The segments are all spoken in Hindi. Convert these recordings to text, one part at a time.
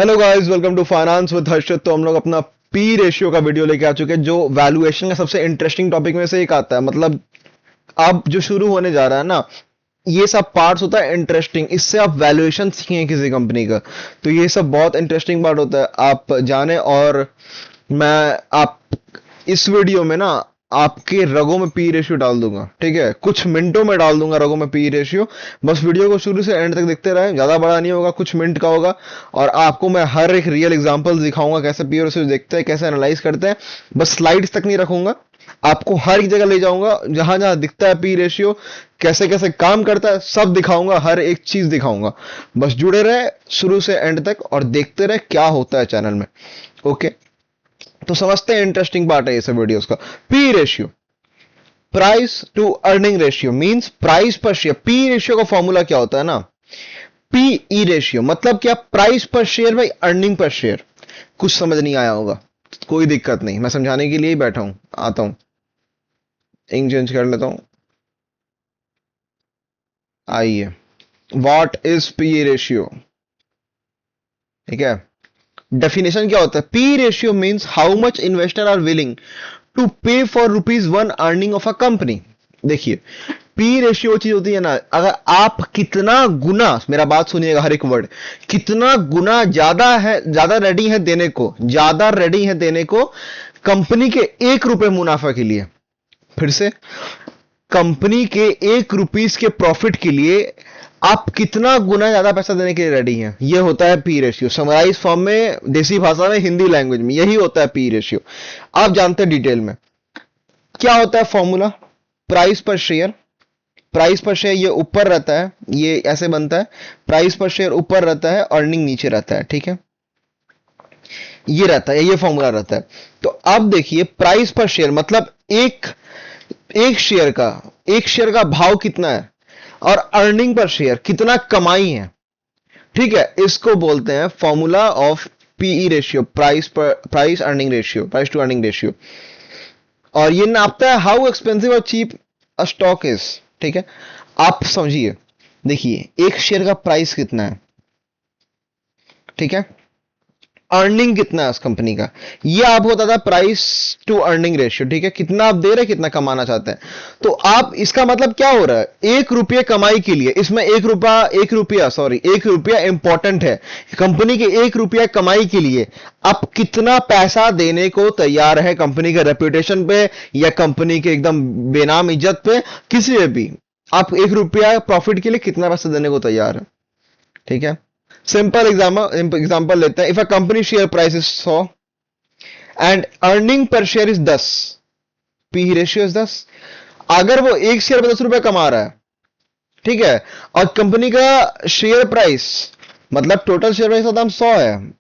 Hello guys, welcome to finance with Harshit. तो हम लोग अपना पी रेशियो का वीडियो लेके आ चुके हैं, जो वैल्यूएशन का सबसे इंटरेस्टिंग टॉपिक में से एक आता है। मतलब अब जो शुरू होने जा रहा है ना, ये सब पार्ट्स होता है इंटरेस्टिंग। इससे आप वैल्यूएशन सीखेंगे किसी कंपनी का, तो ये सब बहुत इंटरेस्टिंग पार्ट होता है, आप जाने। और मैं आप इस वीडियो में ना आपके रगों में पी रेशियो डाल दूंगा, ठीक है? कुछ मिनटों में डाल दूंगा रगों में पी रेशियो। बस वीडियो को शुरू से एंड तक देखते रहें, ज्यादा बड़ा नहीं होगा, कुछ मिनट का होगा। और आपको मैं हर एक रियल एग्जांपल दिखाऊंगा, कैसे पी रेशियो देखते हैं, कैसे एनालाइज करते हैं। बस स्लाइड्स तक नहीं रखूंगा, आपको हर एक जगह ले जाऊंगा, जहां जहां दिखता है पी रेशियो, कैसे कैसे काम करता है, सब दिखाऊंगा, हर एक चीज दिखाऊंगा। बस जुड़े रहे शुरू से एंड तक और देखते रहे क्या होता है चैनल में। ओके, तो समझते हैं इंटरेस्टिंग पार्ट है इस वीडियोस का। P ratio, price to earning ratio means price पर शेयर। पी रेशियो का फॉर्मूला क्या होता है ना, पीई रेशियो मतलब क्या, प्राइस पर share by earning per share. कुछ समझ नहीं आया होगा, कोई दिक्कत नहीं, मैं समझाने के लिए ही बैठा हूं। आता हूं, इंक चेंज कर लेता हूं। आइए, व्हाट इज पी रेशियो, ठीक है? डेफिनेशन क्या होता है? P ratio means how much investor are willing to pay for ₹1 earning of a company. देखिए, पी रेशियो चीज होती है ना, अगर आप कितना गुना, मेरा बात सुनिएगा हर एक वर्ड, कितना गुना ज्यादा है, ज्यादा रेडी है देने को, ज्यादा रेडी है देने को कंपनी के ₹1 मुनाफा के लिए। फिर से, कंपनी के ₹1 के प्रॉफिट के लिए आप कितना गुना ज्यादा पैसा देने के लिए रेडी हैं, ये होता है पी रेशियो। समराइज फॉर्म में, देसी भाषा में, हिंदी लैंग्वेज में, यही होता है पी रेशियो। आप जानते हैं डिटेल में क्या होता है फॉर्मूला। प्राइस पर शेयर, प्राइस पर शेयर ये ऊपर रहता है, ये ऐसे बनता है, प्राइस पर शेयर ऊपर रहता है, अर्निंग नीचे रहता है, ठीक है? ये रहता है, ये फॉर्मूला रहता है। तो अब देखिए, प्राइस पर शेयर मतलब एक एक शेयर का, एक शेयर का भाव कितना है, और अर्निंग पर शेयर कितना कमाई है, ठीक है? इसको बोलते हैं formula of PE ratio, price earning ratio, price to earning ratio. और ये नापता है हाउ एक्सपेंसिव और चीप अ स्टॉक इज, ठीक है? आप समझिए, देखिए एक शेयर का प्राइस कितना है, ठीक है? अर्निंग कितना है उस कंपनी का, ये आपको बताता है प्राइस टू अर्निंग रेशियो, ठीक है? कितना आप दे रहे हैं, कितना कमाना चाहते हैं। तो आप, इसका मतलब क्या हो रहा है, ₹1 कमाई के लिए, इसमें ₹1 इंपॉर्टेंट है। कंपनी के ₹1 कमाई के लिए आप कितना पैसा देने को तैयार है, कंपनी के रेपुटेशन पे या कंपनी के एकदम बेनाम इज्जत पे, किसी पे भी आप ₹1 प्रॉफिट के लिए कितना पैसा देने को तैयार है, ठीक है? सिंपल एग्जाम्पल लेते हैं। If a company share price is 100 and earning per share is 10, P ratio is 10। अगर वो एक शेयर पे ₹10 कमा रहा है, ठीक है, और कंपनी का शेयर प्राइस, मतलब टोटल शेयर प्राइस का दाम 100 है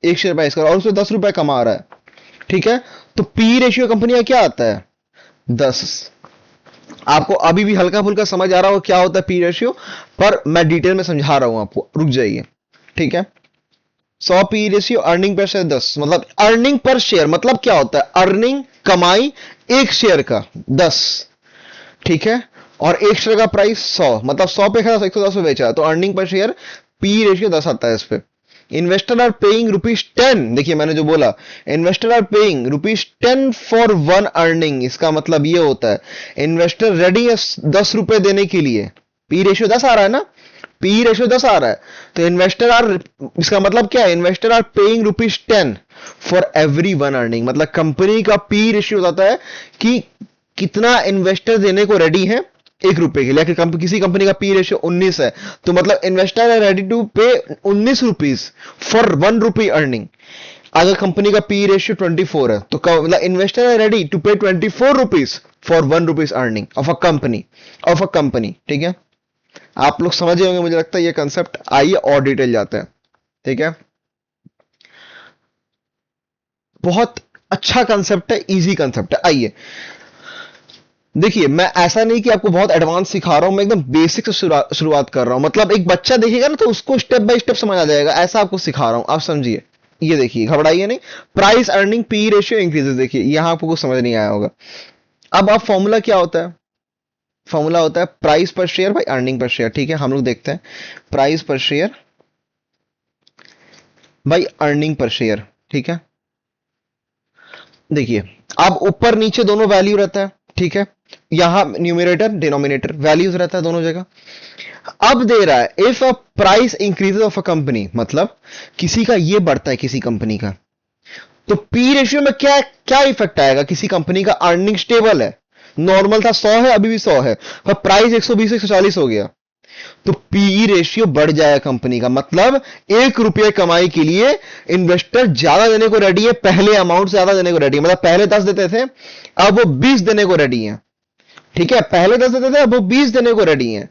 एक शेयर प्राइस का, और उसमें ₹10 कमा रहा है, ठीक है? तो पी रेशियो कंपनी का क्या आता है? 10। आपको अभी भी हल्का फुल्का समझ आ रहा हो क्या होता है पी रेशियो, पर मैं डिटेल में समझा रहा हूं आपको, रुक जाइए, ठीक है? 100 P ratio, earning per share 10, मतलब अर्निंग पर शेयर मतलब क्या होता है, अर्निंग कमाई एक शेयर का 10, ठीक है? और एक शेयर का प्राइस 100, मतलब 100 पे खरीदा, 110 पे बेचा, तो earning per share P ratio 10 आता है इस पे। इन्वेस्टर आर पेइंग ₹10, देखिए मैंने जो बोला, investor are paying ₹10 for 1 earning, इसका मतलब ये होता है इन्वेस्टर रेडी है ₹10 देने के लिए। पी रेशियो 10 आ रहा है ना, पी रेशियो 10 आ रहा है, तो इन्वेस्टर आर, इसका मतलब क्या है, investor are paying ₹10 for every 1 earning. मतलब कंपनी का पी रेशियो बताता है कि कितना इन्वेस्टर देने को रेडी है ₹1 के लिए। किसी कंपनी का पी रेशियो 19 है, तो मतलब इन्वेस्टर है रेडी टू पे ₹19 फॉर ₹1 अर्निंग। अगर कंपनी का पी रेशियो 24 है, तो मतलब इन्वेस्टर है रेडी टू पे ₹24 for ₹1 earning of a company, ठीक है? आप लोग समझ गए होंगे, मुझे लगता है ये कंसेप्ट। आइए और डिटेल जाते हैं, ठीक है? बहुत अच्छा कंसेप्ट है, इजी कंसेप्ट है। आइए देखिए, मैं ऐसा नहीं कि आपको बहुत एडवांस सिखा रहा हूं, मैं एकदम बेसिक से शुरुआत कर रहा हूं। मतलब एक बच्चा देखेगा ना, तो उसको स्टेप बाय स्टेप समझ आ जाएगा, ऐसा आपको सिखा रहा हूं, आप समझिए। ये देखिए, घबराइए नहीं। Price earning P ratio increases, देखिए यहां आपको कुछ समझ नहीं आया होगा। अब फॉर्मूला क्या होता है? फॉर्मूला होता है प्राइस पर share by earning per share, ठीक है? हम लोग देखते हैं। प्राइस पर शेयर भाई अर्निंग पर शेयर, ठीक है। देखिए, अब ऊपर नीचे दोनों वैल्यू रहता है, ठीक है। यहां न्यूमरेटर डिनोमिनेटर वैल्यूज रहता है दोनों जगह। अब दे रहा है if a price increases of a company, मतलब किसी का ये बढ़ता है किसी कंपनी का, तो पी रेशियो में क्या क्या इफेक्ट आएगा? किसी कंपनी का अर्निंग स्टेबल है, नॉर्मल था 100 है, अभी भी 100 है, पर प्राइस 120 140 हो गया, तो पीई रेशियो बढ़ जाएगा कंपनी का। मतलब 1 रुपये कमाई के लिए इन्वेस्टर ज्यादा देने को रेडी है, पहले अमाउंट से ज्यादा देने को रेडी है। मतलब पहले 10 देते थे, अब वो 20 देने को रेडी है, ठीक है। पहले 10 देते थे, अब वो 20 देने को रेडी है,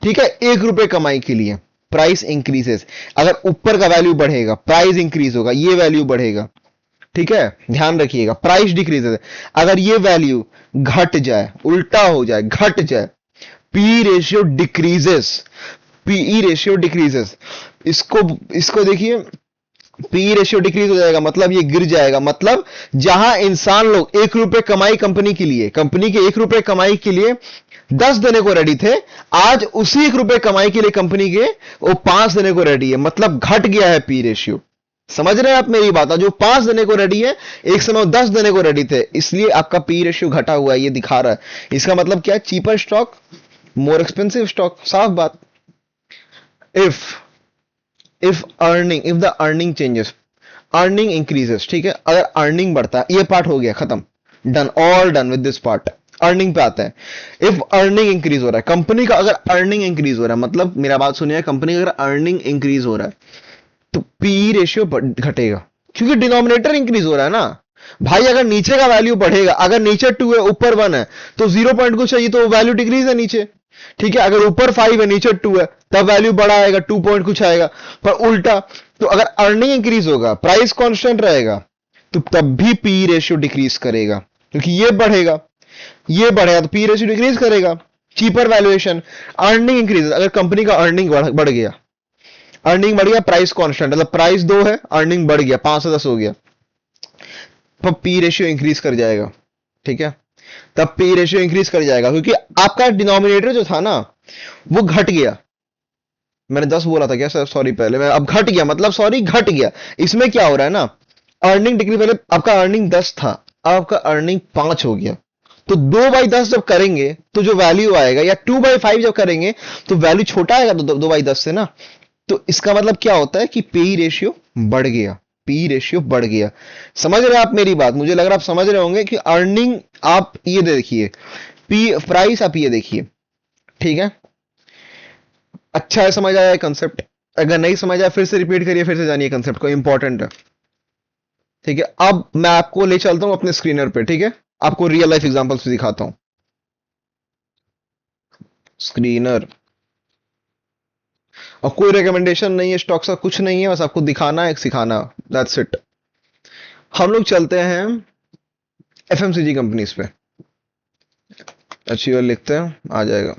ठीक है। 1 रुपये कमाई के लिए प्राइस इंक्रीजेस, अगर ऊपर का वैल्यू बढ़ेगा प्राइस इंक्रीज होगा, ये वैल्यू बढ़ेगा, ठीक है। ध्यान रखिएगा, प्राइस डिक्रीजेस, अगर ये वैल्यू घट जाए, उल्टा हो जाए, घट जाए, P ratio decreases, PE ratio decreases. इसको इसको देखिए, पी रेशियो डिक्रीज हो जाएगा, मतलब ये गिर जाएगा। मतलब जहां इंसान लोग 1 रुपये कमाई कंपनी के लिए, कंपनी के 1 रुपये कमाई के लिए 10 देने को रेडी थे, आज उसी 1 रुपये कमाई के लिए कंपनी के वो 5 देने को रेडी है। मतलब घट गया है पी रेशियो। समझ रहे हैं आप मेरी बात? जो 5 देने को रेडी है, एक समय 10 देने को रेडी थे, इसलिए आपका पी रेशियो घटा हुआ है, ये दिखा रहा है। इसका मतलब क्या है? Cheaper stock, more expensive stock, साफ बात। If if the earning changes, earning increases, ठीक है। अगर अर्निंग बढ़ता है, ये पार्ट हो गया खत्म, done, all done with this part. Earning पे आता है। इफ अर्निंग इंक्रीज हो रहा है कंपनी का, अगर अर्निंग इंक्रीज हो रहा है, मतलब मेरा बात सुनिए, कंपनी का अगर अर्निंग इंक्रीज हो रहा है तो पी रेशियो घटेगा, क्योंकि डिनोमिनेटर इंक्रीज हो रहा है ना भाई। अगर नीचे का वैल्यू बढ़ेगा, अगर नीचे 2 है ऊपर 1 है, तो 0 पॉइंट कुछ चाहिए, तो वैल्यू डिक्रीज है नीचे, ठीक है। अगर ऊपर 5 है नीचे 2 है, तब वैल्यू बड़ा आएगा, 2 पॉइंट कुछ आएगा। पर उल्टा, तो अगर अर्निंग इंक्रीज होगा, प्राइस कांस्टेंट रहेगा, तो तब भी पी रेशियो डिक्रीज करेगा, क्योंकि ये बढ़ेगा, ये बढ़ेगा, तो पी रेशियो डिक्रीज करेगा। चीपर वैल्यूएशन, अर्निंग इंक्रीज, अगर कंपनी का अर्निंग बढ़ गया, अर्निंग बढ़ गया, प्राइस कांस्टेंट, मतलब प्राइस 2 है, अर्निंग बढ़ गया, 5 से 10 हो गया, तो पी रेशियो इंक्रीज कर जाएगा, ठीक है। तब पी रेशियो इंक्रीज कर जाएगा, क्योंकि आपका डिनोमिनेटर जो था ना, वो घट गया। मैंने 10 बोला था क्या सर? सॉरी, पहले मैं, अब घट गया, मतलब सॉरी घट गया। इसमें क्या हो रहा है ना, अर्निंग डिक्रीज, पहले आपका अर्निंग 10 था, अब आपका अर्निंग 5 हो गया। तो 2/10 जब करेंगे तो जो वैल्यू आएगा, या 2/5 जब करेंगे तो वैल्यू छोटा आएगा 2/10 से ना। तो इसका मतलब क्या होता है कि पी रेशियो बढ़ गया, पी रेशियो बढ़ गया। समझ रहे हैं आप मेरी बात? मुझे लग रहा है आप समझ रहे होंगे कि अर्निंग, आप ये देखिए, पी प्राइस आप ये देखिए, ठीक है। अच्छा है, समझ आया कंसेप्ट? अगर नहीं समझ आया फिर से रिपीट करिए, फिर से जानिए कंसेप्ट को, इंपॉर्टेंट है, ठीक है। अब मैं आपको ले चलता हूं अपने स्क्रीनर पे, ठीक है। आपको रियल लाइफ एग्जांपल्स दिखाता हूं। स्क्रीनर, और कोई रिकमेंडेशन नहीं है स्टॉक्स का, कुछ नहीं है, बस आपको दिखाना है, सिखाना, दैट्स इट। हम लोग चलते हैं एफएमसीजी कंपनीज पे, अचीवर लिखते हैं, आ जाएगा।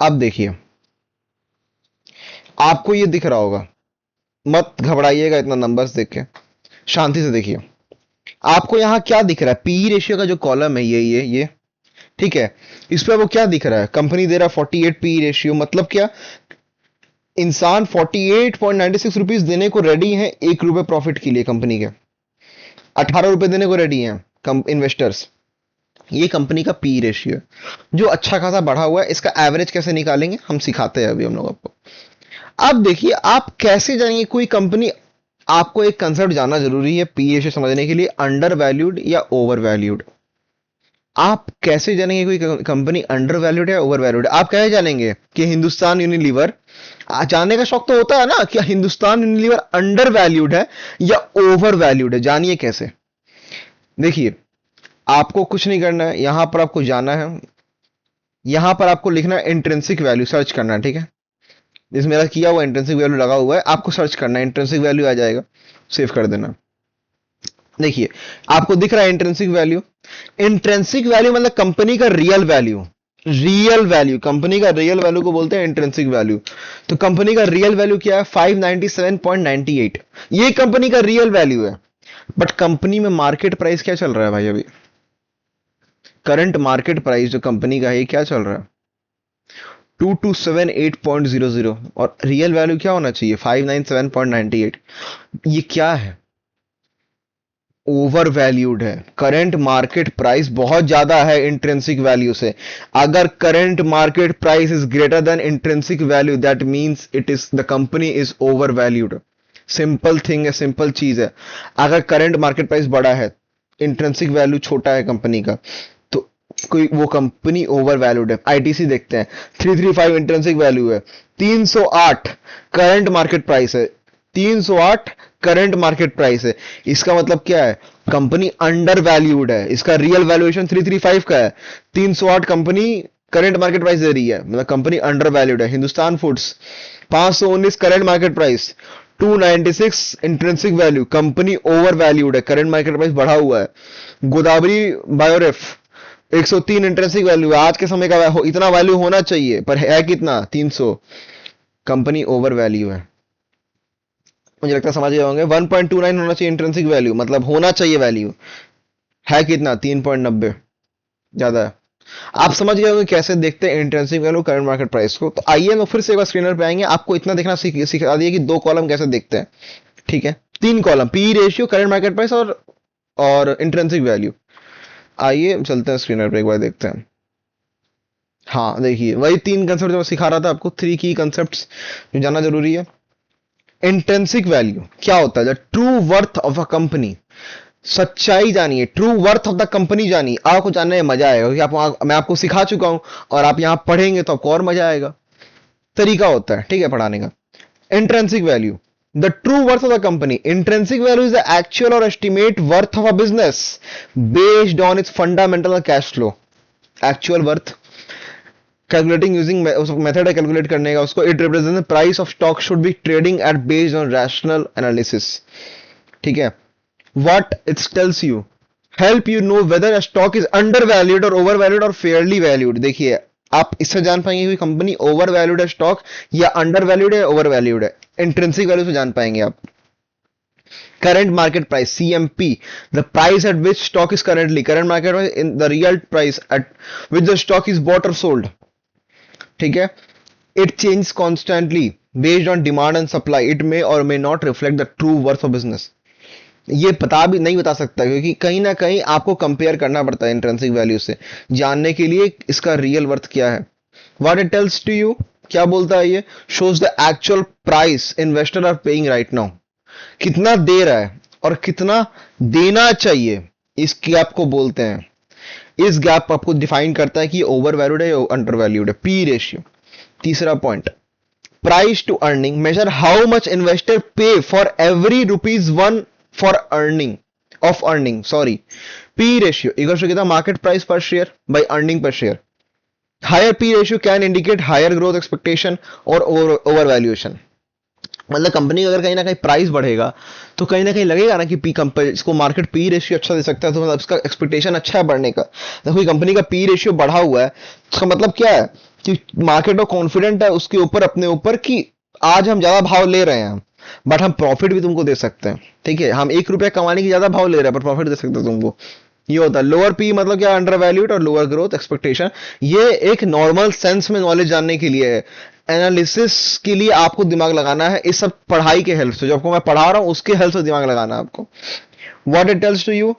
अब देखिए, आपको ये दिख रहा होगा, मत घबराइएगा इतना नंबर्स देख के, शांति से देखिए। आपको यहां क्या दिख रहा है? पी रेशियो का जो कॉलम है, ये ठीक है। इस पे वो क्या दिख रहा है? कंपनी दे रहा है 48 पी रेशियो, मतलब क्या, इंसान 48.96 रुपीज देने को रेडी है 1 रुपए प्रॉफिट के लिए, कंपनी के 18 रुपए देने को रेडी हैं इन्वेस्टर्स। ये कंपनी का पी रेशियो है, जो अच्छा खासा बढ़ा हुआ है। इसका एवरेज कैसे निकालेंगे हम सिखाते हैं अभी हम लोग आपको। अब देखिए, आप कैसे जानेंगे कोई कंपनी, आपको एक कंसेप्ट जानना जरूरी है पी रेशियो समझने के लिए, अंडर वैल्यूड या ओवर वैल्यूड। आप कैसे जानेंगे कोई कंपनी अंडर वैल्यूड है ओवर वैल्यूड? आप कैसे जानेंगे कि हिंदुस्तान यूनिलीवर, जानने का शौक तो होता है ना, कि हिंदुस्तान यूनिलीवर अंडर वैल्यूड है या ओवर वैल्यूड है, जानिए कैसे। देखिए, आपको कुछ नहीं करना है, यहां पर आपको जाना है, यहां पर आपको लिखना है इंट्रिंसिक वैल्यू, सर्च करना है, ठीक है। जिस मेरा किया हुआ इंट्रिंसिक वैल्यू लगा हुआ है, आपको सर्च करना है, इंट्रिंसिक वैल्यू आ जाएगा, सेव कर देना। देखिए, आपको दिख रहा है इंट्रिंसिक वैल्यू। इंट्रिंसिक वैल्यू मतलब कंपनी का real value, real value, company का रियल वैल्यू को बोलते हैं इंट्रिंसिक वैल्यू। तो कंपनी का रियल वैल्यू क्या है? 597.98, ये कंपनी का रियल वैल्यू है। बट कंपनी में मार्केट प्राइस क्या चल रहा है भाई? अभी करंट मार्केट प्राइस जो कंपनी का है, क्या चल रहा है? 2278.00 और रियल वैल्यू क्या होना चाहिए 597.98। ये क्या है? ओवर वैल्यूड है। करंट मार्केट प्राइस बहुत ज्यादा है इंट्रिंसिक वैल्यू से। अगर current market price is greater than intrinsic value that means it is the company is over valued. Simple thing है, सिंपल चीज है। अगर करंट मार्केट प्राइस बड़ा है, इंट्रिंसिक वैल्यू छोटा है कंपनी का, तो कोई वो कंपनी ओवर वैल्यूड है। आईटीसी देखते हैं 335 इंट्रिंसिक वैल्यू है, 308 करंट मार्केट प्राइस है, 308 करंट मार्केट प्राइस है। इसका मतलब क्या है? कंपनी अंडर वैल्यूड है। इसका रियल वैल्यूएशन 335 का है, 308 कंपनी करंट मार्केट प्राइस दे रही है, मतलब कंपनी अंडर वैल्यूड है। Hindustan foods 519 current market price, 296 intrinsic value, company over valued है, करंट मार्केट प्राइस बढ़ा हुआ है। गोदावरी बायोरेफ 103 इंट्रिंसिक वैल्यू, आज के समय का इतना वैल्यू होना चाहिए पर है कितना? 300, कंपनी ओवर वैल्यू है। मुझे लगता है समझ गए होंगे। 1.29 होना चाहिए इंट्रिंसिक वैल्यू, मतलब होना चाहिए वैल्यू, है कितना? 3.90, ज्यादा है। आप समझ गए होंगे कैसे देखते हैं intrinsic value current market price को। तो आइए तो फिर से एक बार स्क्रीनर पे आएंगे, आपको इतना देखना सिखा दिए कि दो कॉलम कैसे देखते हैं। ठीक है, तीन column, P ratio, current market price और इंट्रिंसिक वैल्यू। आइए चलते हैं स्क्रीनर पे एक बार देखते हैं। हाँ देखिए, वही तीन कंसेप्ट जो मैं सिखा रहा था आपको, थ्री की कंसेप्ट जो जानना जरूरी है। इंट्रिंसिक वैल्यू क्या होता है? The true worth of a company. सच्चाई जानिए, true worth of the company जानिए। आपको जानने में मजा आएगा क्योंकि मैं आपको सिखा चुका हूं और आप यहां पढ़ेंगे तो आपको और मजा आएगा। तरीका होता है, ठीक है, पढ़ाने का। Intrinsic value, the true worth of the company. Intrinsic value is the actual or estimate worth of a business based on its fundamental cash flow. Actual worth calculating using method है कैलकुलेट करने का उसको। It represent the price of stock should be trading at based on rational analysis. ठीक है, what it tells you, help you know whether a stock is undervalued or over valued और फेयरली वैल्यूड। देखिए, आप इससे जान पाएंगे कि कंपनी ओवर वैल्यूड है स्टॉक, या अंडर वैल्यूड है, ओवर वैल्यूड है। इंट्रिंसिक वैल्यू से जान पाएंगे आप। current market price CMP, the price at which stock is current market price in the real price at which the stock is bought or sold। ठीक है, it changes constantly based on demand and supply, it may or may not reflect the true worth of business। ये नहीं बता सकता क्योंकि कहीं ना कहीं आपको कंपेयर करना पड़ता है इंट्रिंसिक वैल्यू से जानने के लिए इसका रियल वर्थ क्या है। What it tells to you, क्या बोलता है ये? Shows the actual price investor are paying right now. कितना दे रहा है और कितना देना चाहिए, इस गैप को बोलते हैं। इस गैप आपको डिफाइन करता है कि ओवर वैल्यूड है या अंडर वैल्यूड है। पी रेशियो, तीसरा point. Price to earning, measure how much investor pay for every rupees one for earning sorry. P ratio equal to कितना? मार्केट प्राइस पर share by earning per share. Higher P ratio can indicate higher growth expectation और ओवर वैल्यूएशन। मतलब कंपनी का अगर कहीं ना कहीं प्राइस बढ़ेगा तो कहीं ना कहीं लगेगा ना कि पी कंपनी इसको मार्केट पी रेशियो अच्छा दे सकता है, तो मतलब इसका एक्सपेक्टेशन अच्छा है बढ़ने का। देखो कोई कंपनी का पी रेशियो बढ़ा हुआ है, इसका मतलब क्या है कि मार्केट में कॉन्फिडेंट है उसके ऊपर, अपने ऊपर, कि आज हम ज्यादा भाव ले रहे हैं बट हम प्रॉफिट भी तुमको दे सकते हैं। ठीक है, हम 1 रुपया कमाने की ज्यादा भाव ले रहे हैं पर प्रॉफिट दे सकते हैं तुमको। ये होता है लोअर पी, मतलब क्या? अंडर वैल्यूड और लोअर ग्रोथ एक्सपेक्टेशन। ये एक नॉर्मल सेंस में नॉलेज जानने के लिए है, एनालिसिस के लिए आपको दिमाग लगाना है इस सब पढ़ाई के हेल्प से। जो आपको मैं पढ़ा रहा हूं उसके हेल्प से दिमाग लगाना है आपको। What it tells to you,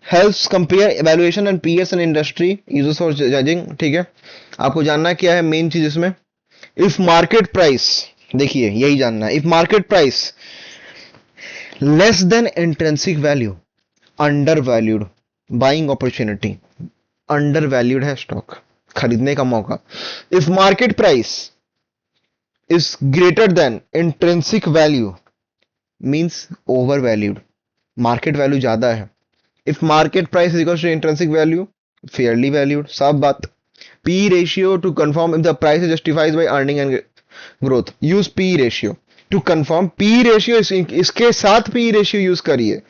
helps compare evaluation and PEs in industry uses for judging. ठीक है, आपको जानना क्या है मेन चीज इसमें? इफ मार्केट प्राइस, देखिए यही जानना है, if market price less than intrinsic value, undervalued buying opportunity, undervalued है स्टॉक, खरीदने का मौका। If market price is greater than intrinsic value means overvalued, market value ज्यादा है। If market price is equal to intrinsic value, fairly valued, सब बात। P ratio to confirm if the price is justified by earning and growth, use P ratio to confirm. P ratio, इसके साथ पी रेशियो यूज करिए,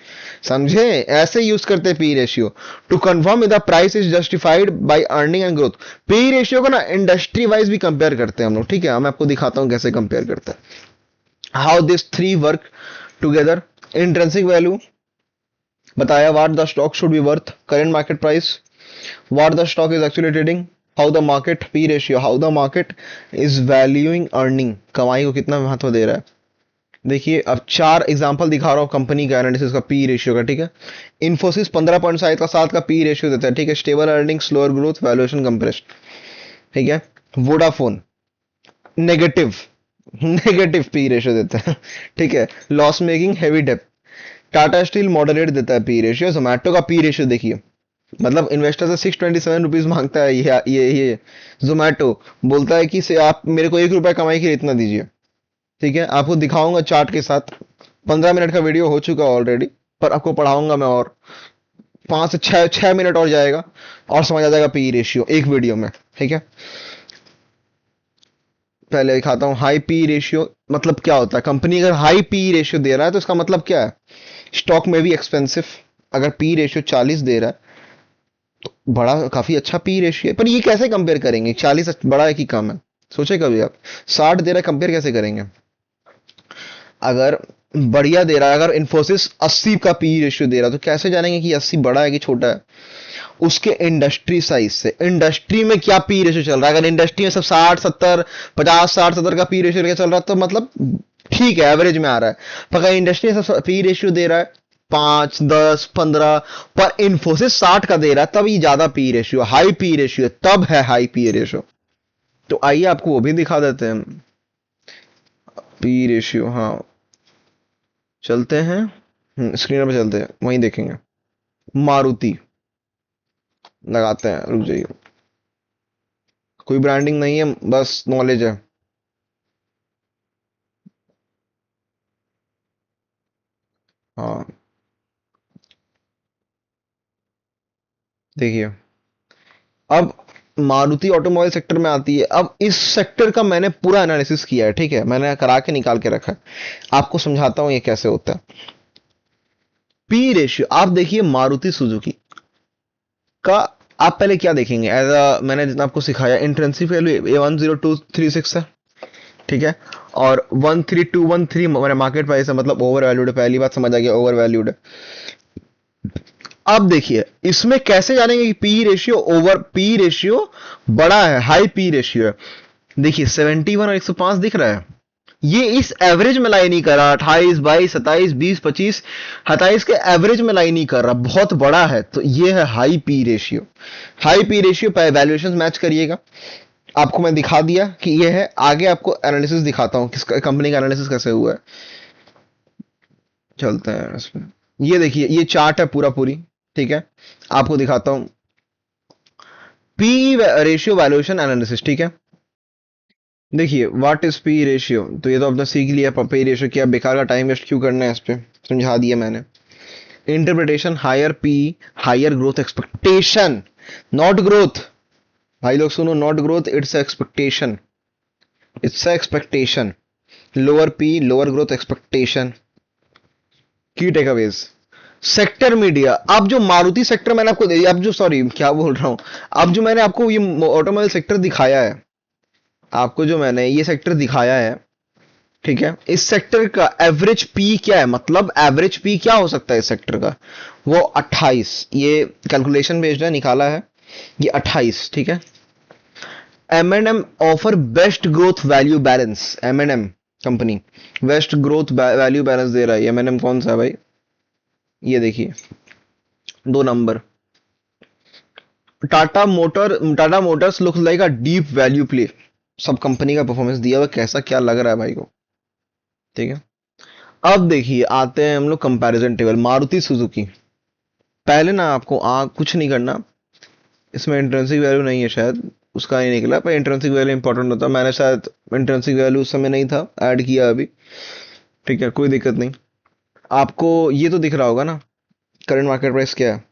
समझे? ऐसे यूज करते हैं P ratio to confirm if the price is justified by earning and growth. P ratio को ना इंडस्ट्री वाइज भी कंपेयर करते हैं हम लोग। ठीक है, मैं आपको दिखाता हूं कैसे कंपेयर करते हैं। How this three work together. Intrinsic value बताया, what the stock should be worth, current market price, what the stock is actually trading, how the market P ratio, how the market is valuing earning, कमाई को कितना महत्व दे रहा है। देखिए अब चार एग्जांपल दिखा रहा हूँ कंपनी का एनालिसिस का पी रेशियो का, ठीक है। इन्फोसिस 15.7 का 7 का पी रेशियो देता है, ठीक है। Stable earning, slower growth, valuation compressed, ठीक है। Vodafone negative negative P ratio देता है, ठीक है। Loss making, heavy depth. Tata steel moderate देता है पी रेशियो। जोमैटो का पी रेशियो देखिए, मतलब इन्वेस्टर से 627 रुपीज मांगता है ये जोमैटो, बोलता है कि से आप मेरे को 1 रुपया कमाई के लिए इतना दीजिए, ठीक है। आपको दिखाऊंगा चार्ट के साथ, 15 मिनट का वीडियो हो चुका ऑलरेडी, पर आपको पढ़ाऊंगा मैं, और 5 से 6 मिनट और जाएगा और समझ आ जाएगा पी रेशियो एक वीडियो में, ठीक है। पहले दिखाता हूँ हाई पी रेशियो मतलब क्या होता है। कंपनी अगर हाई पी रेशियो दे रहा है तो इसका मतलब क्या है, स्टॉक में भी एक्सपेंसिव। अगर पी रेशियो 40 दे रहा है तो बड़ा काफी अच्छा पी रेशियो है, पर ये कैसे कंपेयर करेंगे, 40 बड़ा है कि कम है, सोचे कभी आप। 60 दे रहा है, कंपेयर कैसे करेंगे। अगर बढ़िया दे रहा है, अगर इन्फोसिस 80 का पी रेशियो दे रहा है तो कैसे जानेंगे कि 80 बड़ा है कि छोटा है। उसके इंडस्ट्री साइज से, इंडस्ट्री में क्या पी रेशियो चल रहा है। अगर इंडस्ट्री में सब 60 70 50 60 70 का पी रेशियो चल रहा है तो मतलब ठीक है, एवरेज में आ रहा है। पर अगर इंडस्ट्री में सब पी रेशियो दे रहा है 5 10 15, पर इन्फोसिस 60 का दे रहा है, तब ये ज्यादा P ratio, high P ratio, तब है हाई पी रेशियो। तो आइए आपको वो भी दिखा देते हैं पी रेशियो। हाँ चलते हैं, स्क्रीन पे चलते हैं, वहीं देखेंगे। मारुति लगाते हैं, रुक जाइए, कोई ब्रांडिंग नहीं है, बस नॉलेज है। हाँ देखिए, अब मारुति ऑटोमोबाइल सेक्टर में आती है। अब इस सेक्टर का मैंने पूरा एनालिसिस किया है, ठीक है, मैंने करा के निकाल के रखा है। आपको समझाता हूं ये कैसे होता है। पी रेशियो आप देखिए, मारुति सुजुकी का आप पहले क्या देखेंगे, एज अ मैंने जितना आपको सिखाया, इंट्रिंसिक वैल्यू ए 10236 है, ठीक है। और 13213 हमारे मार्केट प्राइस है, मतलब ओवर वैल्यूड है। पहली बात समझ आ गया, ओवर वैल्यूड है। अब देखिए इसमें कैसे जानेंगे कि P ratio, over P ratio बड़ा है, हाई पी रेशियो है। देखिए 71 और 105 दिख रहा है, ये इस एवरेज में लाई नहीं कर रहा, 28 22 27 20 25 27 के एवरेज में लाई नहीं कर रहा, बहुत बड़ा है, तो ये है high P ratio. High P ratio पे वैल्यूएशन मैच करिएगा। आपको मैं दिखा दिया कि ये है, आगे आपको एनालिसिस दिखाता हूं किस कंपनी का एनालिसिस कैसे हुआ है। चलते हैं इसमें, ये देखिए ये चार्ट है पूरा पूरी, ठीक है। आपको दिखाता हूं पी रेशियो वैल्यूएशन एनालिसिस, ठीक है। देखिए व्हाट इज पी रेशियो, तो ये तो आपने सीख लिया पी रेशियो क्या, बेकार का टाइम वेस्ट क्यों करना है, इस पे समझा दिया मैंने। Interpretation, higher P, higher growth expectation, not growth. भाई लोग सुनो, not growth, it's expectation, it's expectation. Lower P, lower growth expectation. Key takeaways, sector media. अब जो मारुति सेक्टर मैंने आपको अब जो सॉरी क्या बोल रहा हूं, अब जो मैंने आपको ये ऑटोमोबाइल सेक्टर दिखाया है, आपको जो मैंने ये सेक्टर दिखाया है, ठीक है, इस सेक्टर का एवरेज पी क्या है, मतलब एवरेज पी क्या हो सकता है इस सेक्टर का, वो 28, ये कैलकुलेशन बेस्ड है, निकाला है ये 28, ठीक है। M&M offer best growth value balance, M&M company best growth value balance दे रहा है। M&M कौन सा है भाई, ये देखिए 2 number. Tata Motors looks like a deep value play, सब कंपनी का परफॉर्मेंस दिया हुआ कैसा क्या लग रहा है भाई को, ठीक है। अब देखिए आते हैं हम लोग कंपैरिजन टेबल, मारुति सुजुकी। पहले ना आपको कुछ नहीं करना, इसमें इंट्रिंसिक वैल्यू नहीं है शायद, उसका नहीं निकला, पर इंट्रिंसिक वैल्यू इंपॉर्टेंट होता है, मैंने शायद इंट्रिंसिक वैल्यू उस समय नहीं था, ऐड किया अभी, ठीक है, कोई दिक्कत नहीं। आपको ये तो दिख रहा होगा ना, करंट मार्केट प्राइस क्या है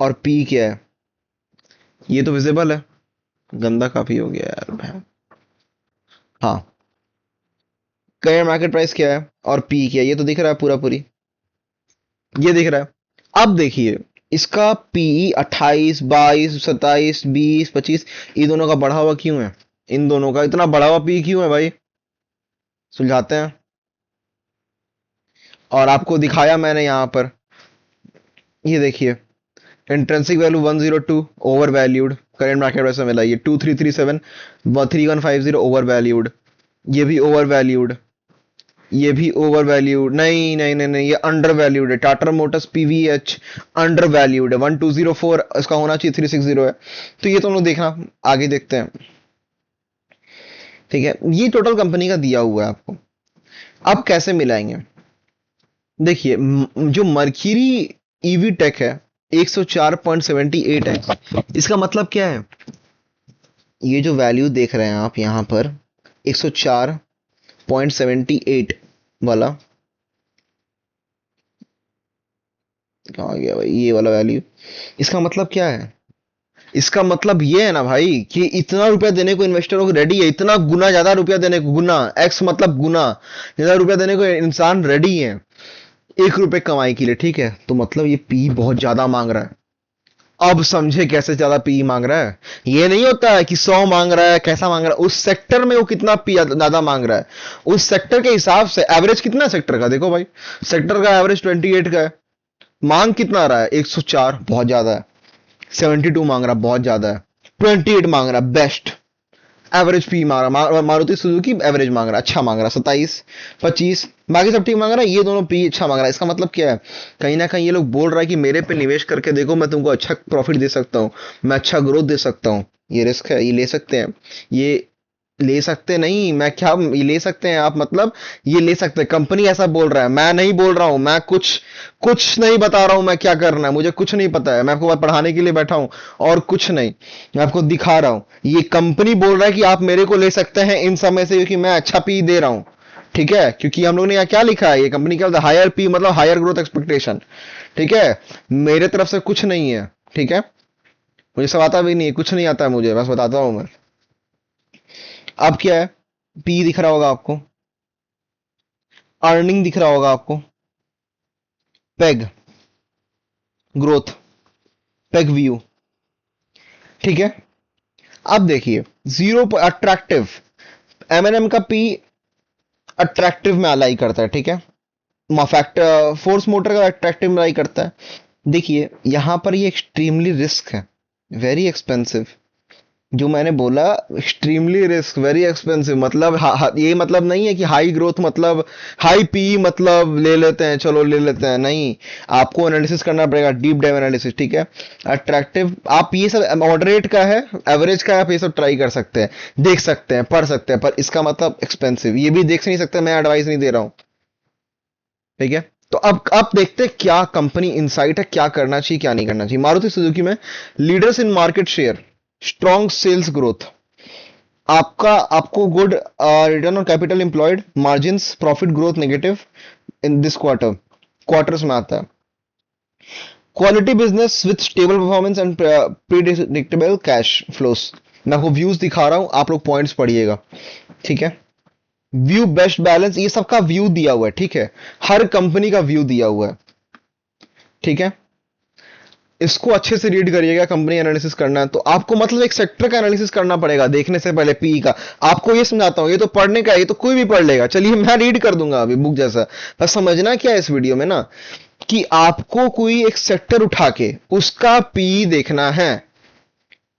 और पी क्या है, ये तो विजिबल है। गंदा काफी हो गया यार भाई। हाँ, करंट मार्केट प्राइस क्या है और पी क्या है, ये तो दिख रहा है पूरा पूरी, ये दिख रहा है। अब देखिए इसका पीई 28 22 27 20 25, इन दोनों का बढ़ा हुआ क्यों है, इन दोनों का इतना बढ़ा हुआ पी क्यों है भाई, सुलझाते हैं। और आपको दिखाया मैंने यहां पर, ये देखिए intrinsic value 102 over valued, current market price में मिला, ये 2337 3150 ओवर वैल्यूड, ये भी ओवर वैल्यूड, ये भी ओवर वैल्यूड, नहीं नहीं नहीं नहीं, ये अंडर वैल्यूड है। Tata Motors PVH under valued है, 1204 इसका होना चाहिए, 360 है। तो ये तो हम लोग देखना, आगे देखते हैं। ठीक है, ये टोटल कंपनी का दिया हुआ है आपको। अब कैसे मिलाएंगे? देखिए जो मर्क्यूरी ईवी टेक है 104.78 है, इसका मतलब क्या है? ये जो वैल्यू देख रहे हैं आप यहां पर 104.78 वाला, कहाँ गया भाई ये वाला वैल्यू, इसका मतलब क्या है? इसका मतलब ये है ना भाई कि इतना रुपया देने को इन्वेस्टर को रेडी है, इतना गुना ज्यादा रुपया देने को, गुना एक्स मतलब गुना ज्यादा रुपया देने को इंसान रेडी है 1 रुपए कमाई के लिए। ठीक है, तो मतलब ये पी बहुत ज्यादा मांग रहा है। अब समझे कैसे ज्यादा पी मांग रहा है? ये नहीं होता है कि 100 मांग रहा है, कैसा मांग रहा है, उस सेक्टर में वो कितना पी ज्यादा मांग रहा है, उस सेक्टर के हिसाब से। एवरेज कितना है सेक्टर का? देखो भाई, सेक्टर का एवरेज 28 का है, मांग कितना आ रहा है? 104, बहुत ज्यादा है। 72 मांग रहा, बहुत ज्यादा है। 28 मांग रहा, बेस्ट एवरेज पी मांग रहा। मारुति सुजुकी एवरेज मांग रहा, अच्छा मांग रहा, 27 25, बाकी सब ठीक मांग रहा है, ये दोनों पी अच्छा मांग रहा है। इसका मतलब क्या है? कहीं ना कहीं ये लोग बोल रहा है कि मेरे पे निवेश करके देखो, मैं तुमको अच्छा प्रॉफिट दे सकता हूँ, मैं अच्छा ग्रोथ दे सकता हूँ। ये रिस्क है, ये ले सकते हैं, ये ले सकते नहीं, मैं क्या, ये ले सकते हैं आप, मतलब ये ले सकते हैं, कंपनी ऐसा बोल रहा है, मैं नहीं बोल रहा हूं। मैं कुछ कुछ नहीं बता रहा हूं, मैं क्या करना है मुझे कुछ नहीं पता है, मैं आपको पढ़ाने के लिए बैठा हूं और कुछ नहीं, मैं आपको दिखा रहा हूं। ये कंपनी बोल रहा है कि आप मेरे को ले सकते हैं इन समय से, क्योंकि मैं अच्छा पी दे रहा हूं। ठीक है, क्योंकि हम लोग ने यहाँ क्या लिखा है, ये कंपनी क्या बोलता है, हायर पी मतलब हायर ग्रोथ एक्सपेक्टेशन। ठीक है, मेरे तरफ से कुछ नहीं है। ठीक है, मुझे सब आता भी नहीं है, कुछ नहीं आता है मुझे, बस बताता हूं मैं। अब क्या है, पी दिख रहा होगा आपको, अर्निंग दिख रहा होगा आपको, पेग ग्रोथ, पेग व्यू। ठीक है, अब देखिए जीरो अट्रैक्टिव, एमएनएम का पी अट्रैक्टिव में अलाई करता है। ठीक है, फैक्टर फोर्स मोटर का अट्रैक्टिव में अलाई करता है। देखिए यहां पर ये एक्सट्रीमली रिस्क है, वेरी एक्सपेंसिव। जो मैंने बोला एक्सट्रीमली रिस्क वेरी एक्सपेंसिव, मतलब ये मतलब नहीं है कि हाई ग्रोथ मतलब हाई पी मतलब ले लेते हैं, चलो ले लेते हैं, नहीं। आपको एनालिसिस करना पड़ेगा, डीप डाइव एनालिसिस। ठीक है, अट्रैक्टिव आप ये सब मॉडरेट का है, एवरेज का आप ये सब ट्राई कर सकते हैं, देख सकते हैं, पढ़ सकते हैं, पर इसका मतलब एक्सपेंसिव, ये भी देख नहीं सकते, मैं एडवाइस नहीं दे रहा हूं। ठीक है, तो अब देखते हैं क्या कंपनी इनसाइट है, क्या करना चाहिए क्या नहीं करना चाहिए। मारुति सुजुकी में leaders in market share, strong sales growth, आपको good return on capital employed, margins profit growth negative in this quarters में आता है। Quality business with stable performance and predictable cash flows. मैं आपको व्यूज दिखा रहा हूं, आप लोग पॉइंट्स पढ़िएगा। ठीक है, व्यू बेस्ट बैलेंस, ये सबका व्यू दिया हुआ है। ठीक है, हर कंपनी का व्यू दिया हुआ है। ठीक है, इसको अच्छे से रीड करिएगा, कंपनी एनालिसिस करना है तो आपको, मतलब एक सेक्टर का एनालिसिस करना पड़ेगा देखने से पहले, पीई का। आपको ये समझाता हूं, ये तो पढ़ने का, ये तो कोई भी पढ़ लेगा, चलिए मैं रीड कर दूंगा अभी बुक जैसा। बस समझना क्या है इस वीडियो में ना, कि आपको कोई एक सेक्टर उठा के उसका पीई देखना है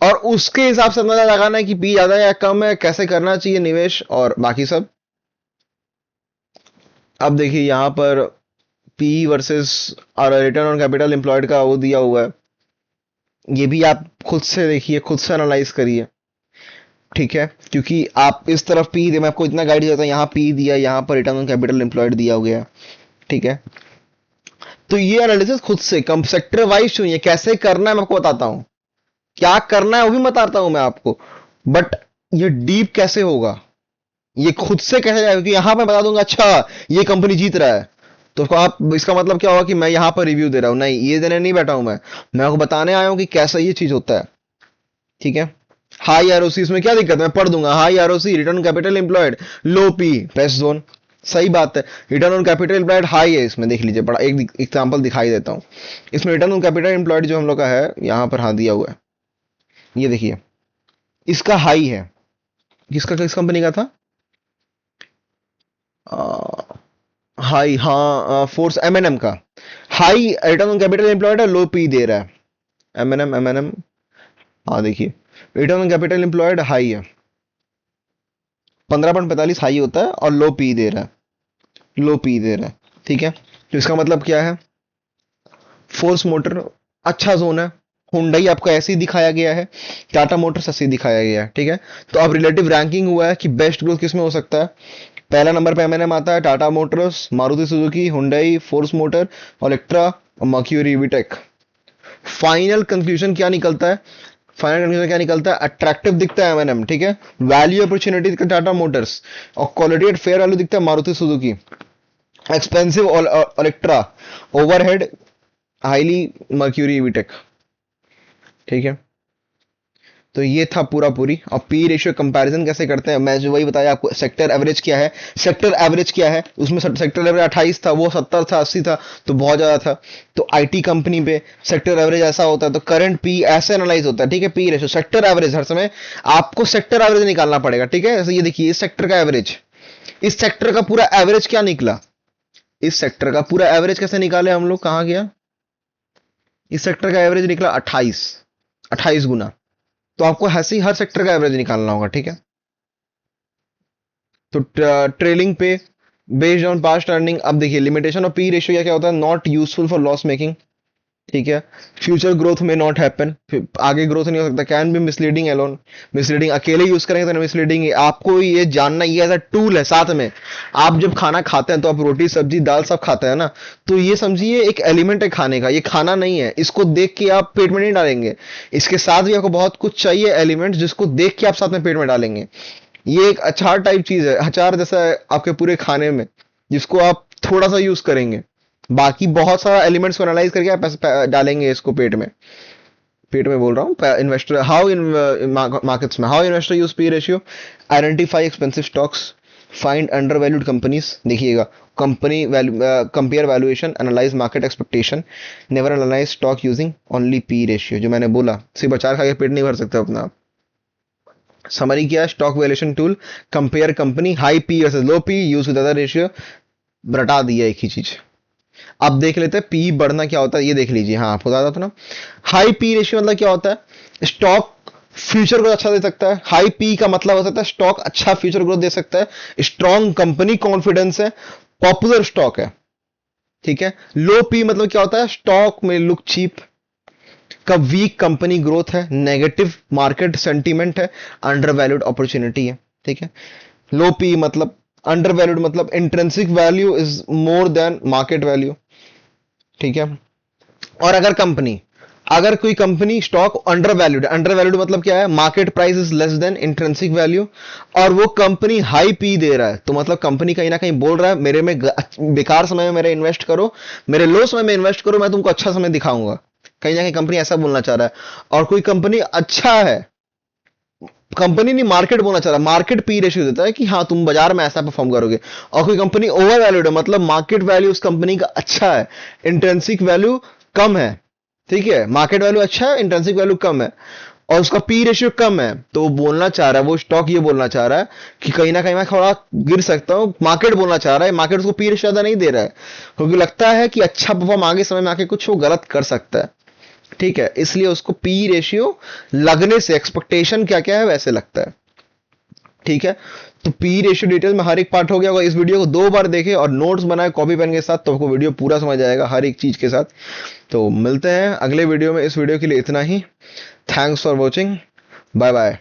और उसके हिसाब से अंदाजा लगाना है कि पी ज्यादा है या कम है, कैसे करना चाहिए निवेश और बाकी सब। अब देखिए यहां पर पी वर्सेस और रिटर्न ऑन कैपिटल एम्प्लॉयड का वो दिया हुआ है, ये भी आप खुद से देखिए, खुद से एनालाइज करिए। ठीक है, क्योंकि आप इस तरफ पी दे, मैं आपको इतना गाइड देता हूं, यहाँ पी दिया, यहाँ पर रिटर्न ऑन कैपिटल एम्प्लॉयड दिया हो गया। ठीक है, तो ये एनालिसिस खुद से कम सेक्टर वाइज चुनिए, कैसे करना है मैं आपको बताता हूं, क्या करना है वो भी बताता हूं मैं आपको, बट ये डीप कैसे होगा, ये खुद से कैसे जाएगा, क्योंकि यहां मैं बता दूंगा अच्छा ये कंपनी जीत रहा है, तो आप इसका मतलब क्या होगा कि मैं यहां पर रिव्यू दे रहा हूं, नहीं, ये देने नहीं बैठा हूं मैं आपको बताने आया हूं कि कैसा ये चीज होता है। ठीक है, हाई आरओसी, इसमें क्या दिक्कत है, मैं पढ़ दूंगा, high ROC, return capital employed, low P, best zone, सही बात है। Return on capital employed high है, इसमें देख लीजिए, बड़ा एक एग्जांपल दिखाई देता हूं। इसमें रिटर्न ऑन कैपिटल एम्प्लॉयड जो हम लोग का है यहां पर, हाँ दिया हुआ है, ये देखिए इसका हाई है, किसका, किस कंपनी का था, हाई, हाँ फोर्स एमएनएम का high return on capital employed है, लो पी दे रहा है, एमएनएम, हाँ देखिए return on capital employed high है, 15.45 हाई होता है और लो पी दे रहा है, लो पी दे रहा है। ठीक है, तो इसका मतलब क्या है, फोर्स मोटर अच्छा जोन है, हुंडई आपको ऐसे ही दिखाया गया है, टाटा मोटर्स ऐसे ही दिखाया गया है। ठीक है, तो अब रिलेटिव रैंकिंग हुआ है कि बेस्ट ग्रोथ किसमें हो सकता है। पहला नंबर पे एमएनएम आता है, Tata Motors, Maruti Suzuki, Hyundai, force motor, Electra और मर्क्यूरी वीटेक। फाइनल कंक्लूजन क्या निकलता है, फाइनल कंक्लूजन क्या निकलता है, अट्रैक्टिव दिखता है एमएनएम, ठीक है, वैल्यू अपॉर्चुनिटी दिखता है टाटा मोटर्स, और क्वालिटी एट फेयर वैल्यू दिखता है Maruti Suzuki, expensive Electra, overhead highly mercury Vtech. ठीक है, तो ये था पूरा पूरी। और पी रेशियो कंपैरिजन कैसे करते हैं, मैं जो वही बताया आपको, सेक्टर एवरेज क्या है, सेक्टर एवरेज क्या है, उसमें सेक्टर एवरेज 28 था, वो 70 था, 80 था, तो बहुत ज्यादा था। तो आईटी कंपनी पे सेक्टर एवरेज ऐसा होता है, तो करंट पी ऐसे एनालाइज होता है। ठीक है, पी रेशियो सेक्टर एवरेज, हर समय आपको सेक्टर एवरेज निकालना पड़ेगा। ठीक है, जैसे ये देखिए, इस सेक्टर का एवरेज, इस सेक्टर का पूरा एवरेज क्या निकला, इस सेक्टर का पूरा एवरेज कैसे निकाले हम लोग, कहां गया, इस सेक्टर का एवरेज निकला 28, 28 गुना। तो आपको ऐसे ही हर सेक्टर का एवरेज निकालना होगा। ठीक है, तो ट्रेलिंग पे बेस्ड ऑन पास्ट अर्निंग। अब देखिए लिमिटेशन ऑफ पी रेशियो क्या क्या होता है, not useful for loss making. ठीक है, फ्यूचर ग्रोथ में नॉट हैपन, आगे ग्रोथ नहीं हो सकता, can be misleading alone, misleading अकेले यूज करेंगे तो मिसलीडिंग। आपको ये जानना, ये एज अ टूल है साथ में। आप जब खाना खाते हैं तो आप रोटी सब्जी दाल सब खाते हैं ना, तो ये समझिए एक एलिमेंट है खाने का, ये खाना नहीं है, इसको देख के आप पेट में नहीं डालेंगे, इसके साथ भी आपको बहुत कुछ चाहिए एलिमेंट, जिसको देख के आप साथ में पेट में डालेंगे। ये एक अचार टाइप चीज है, अचार जैसा है आपके पूरे खाने में, जिसको आप थोड़ा सा यूज करेंगे, बाकी बहुत सारा एलिमेंट्स को एनालाइज करके आप डालेंगे इसको पेट में। पेट में बोल रहा हूँ, इन्वेस्टर हाउ इन मार्केट्स में, how investor use P ratio, identify expensive stocks, find undervalued companies. देखिएगा, company value, compare valuation, analyse market expectation, never analyse stock using only P ratio. जो मैंने बोला, सिर्फ अचार खा के पेट नहीं भर सकते अपना। समरी किया, stock valuation tool, compare company, high P versus low P, use with other ratio, रटा दिया एक ही चीज। अब देख लेते हैं पी बढ़ना क्या होता है, ये देख लीजिए। हाँ, आपको बता था ना, हाई पी रेशियो मतलब क्या होता है, स्टॉक फ्यूचर ग्रोथ अच्छा दे सकता है। हाई पी का मतलब हो सकता है स्टॉक अच्छा फ्यूचर ग्रोथ दे सकता है, स्ट्रॉन्ग कंपनी कॉन्फिडेंस है, पॉपुलर स्टॉक है। ठीक है, लो पी मतलब क्या होता है, स्टॉक में लुक चीप, का वीक कंपनी ग्रोथ है, नेगेटिव मार्केट सेंटीमेंट है, अंडर वैल्यूड अपॉर्चुनिटी है। ठीक है, लो पी मतलब, अंडर वैल्यूड मतलब intrinsic value is more than market value. ठीक है, और अगर कोई company stock under valued, under valued मतलब क्या है, market price is less than intrinsic value, और वो कंपनी हाई पी दे रहा है, तो मतलब कंपनी कहीं ना कहीं बोल रहा है मेरे में बेकार समय में मेरे इन्वेस्ट करो, मेरे लो समय में इन्वेस्ट करो, मैं तुमको अच्छा समय दिखाऊंगा। कहीं ना कहीं कंपनी ऐसा बोलना चाह रहा है। और कोई कंपनी अच्छा है, कंपनी नहीं मार्केट बोलना चाह रहा है, मार्केट पी रेशियो देता है कि हाँ तुम बाजार में ऐसा परफॉर्म करोगे। और कोई कंपनी ओवर वैल्यूड है, मतलब मार्केट वैल्यू उस कंपनी का अच्छा है, इंट्रिंसिक वैल्यू कम है। ठीक है, मार्केट वैल्यू अच्छा है, इंट्रिंसिक वैल्यू कम है, और उसका पी रेशियो कम है, तो वो बोलना चाह रहा है, वो स्टॉक ये बोलना चाह रहा है कि कहीं ना कहीं मैं थोड़ा गिर सकता हूँ। मार्केट बोलना चाह रहा है, मार्केट उसको पी रेशियो ज्यादा नहीं दे रहा है, क्योंकि लगता है कि अच्छा परफॉर्म आगे समय में आके कुछ वो गलत कर सकता है। ठीक है, इसलिए उसको पी रेशियो लगने से, एक्सपेक्टेशन क्या क्या है वैसे लगता है। ठीक है, तो पी रेशियो डिटेल में हर एक पार्ट हो गया होगा। इस वीडियो को 2 बार देखें और नोट्स बनाए कॉपी पेन के साथ, तो आपको वीडियो पूरा समझ आएगा हर एक चीज के साथ। तो मिलते हैं अगले वीडियो में, इस वीडियो के लिए इतना ही। Thanks for watching, bye bye.